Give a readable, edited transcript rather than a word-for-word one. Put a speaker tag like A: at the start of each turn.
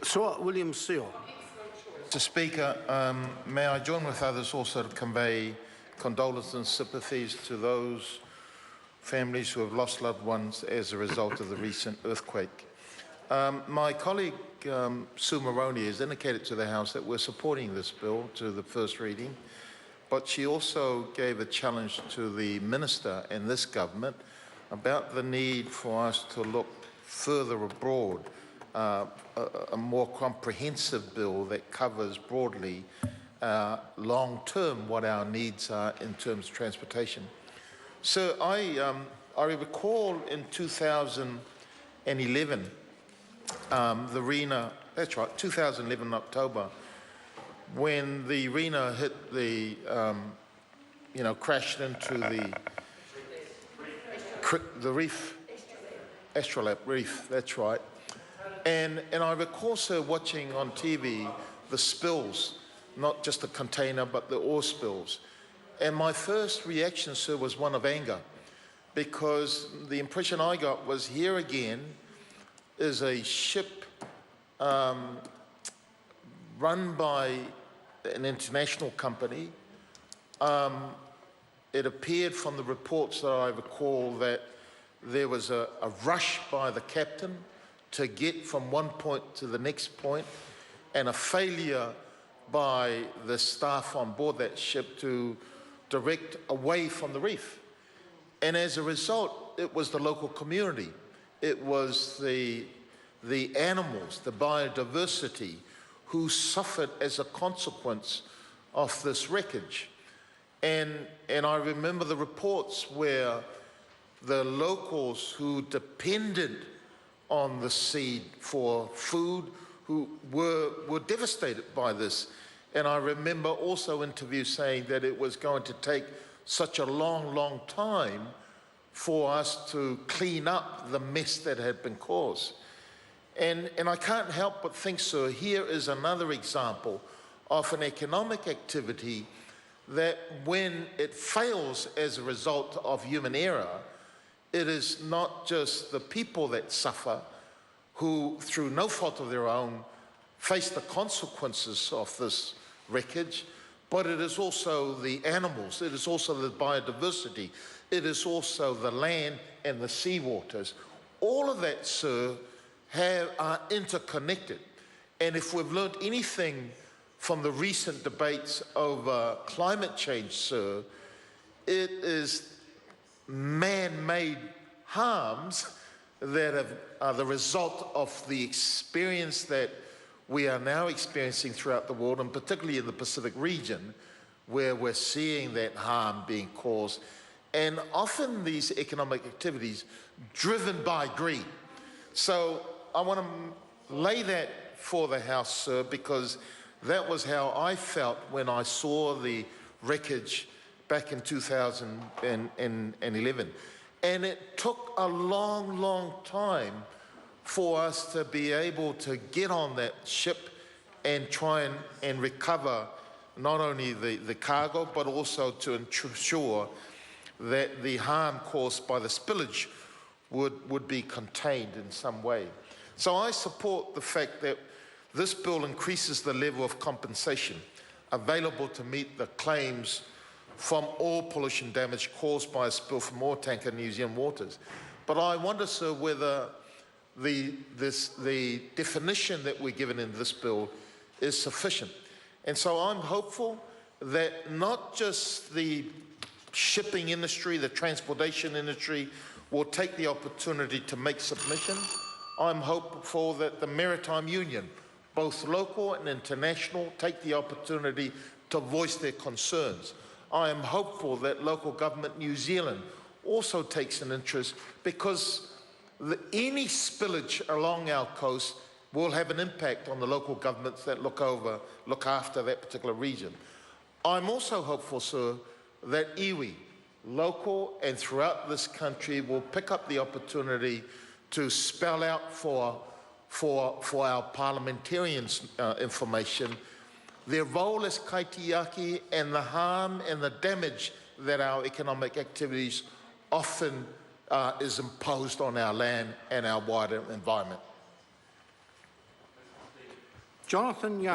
A: Sir William Seal.
B: Mr. Speaker, may I join with others also to convey condolences and sympathies to those families who have lost loved ones as a result of the recent earthquake. My colleague Sue Moroney has indicated to the House that we're supporting this bill to the first reading, but she also gave a challenge to the Minister and this government about the need for us to look further abroad, a more comprehensive bill that covers broadly long-term what our needs are in terms of transportation. So I recall in 2011, the RENA, that's right, 2011 October, when the RENA hit the, crashed into the reef, Astrolabe Reef, that's right. And I recall, sir, watching on TV the spills, not just the container, but the ore spills. And my first reaction, sir, was one of anger, because the impression I got was here again is a ship run by an international company. It appeared from the reports that I recall that there was a rush by the captain to get from one point to the next point, and a failure by the staff on board that ship to direct away from the reef. And as a result, it was the local community, it was the animals, the biodiversity, who suffered as a consequence of this wreckage. And I remember the reports where the locals who depended on the sea for food, who were devastated by this. And I remember also interviews saying that it was going to take such a long time for us to clean up the mess that had been caused. And I can't help but think, sir, here is another example of an economic activity that when it fails as a result of human error, it is not just the people that suffer who, through no fault of their own, face the consequences of this wreckage, but it is also the animals, it is also the biodiversity, it is also the land and the seawaters. All of that, sir, are interconnected. And if we've learned anything from the recent debates over climate change, sir, it is man-made harms that are the result of the experience that we are now experiencing throughout the world, and particularly in the Pacific region, where we're seeing that harm being caused. And often these economic activities driven by greed. So I want to lay that for the House, sir, because that was how I felt when I saw the wreckage back in 2011. And it took a long time for us to be able to get on that ship and try and recover not only the cargo, but also to ensure that the harm caused by the spillage would be contained in some way. So I support the fact that this bill increases the level of compensation available to meet the claims from all pollution damage caused by a spill from oil tanker in New Zealand waters. But I wonder, sir, whether the definition that we're given in this bill is sufficient. And so I'm hopeful that not just the shipping industry, the transportation industry will take the opportunity to make submission. I'm hopeful that the Maritime Union, both local and international, take the opportunity to voice their concerns. I am hopeful that local government New Zealand also takes an interest, because any spillage along our coast will have an impact on the local governments that look after that particular region. I'm also hopeful, sir, that iwi, local and throughout this country, will pick up the opportunity to spell out for our parliamentarians information their role as kaitiaki and the harm and the damage that our economic activities often is imposed on our land and our wider environment.
A: Jonathan Young.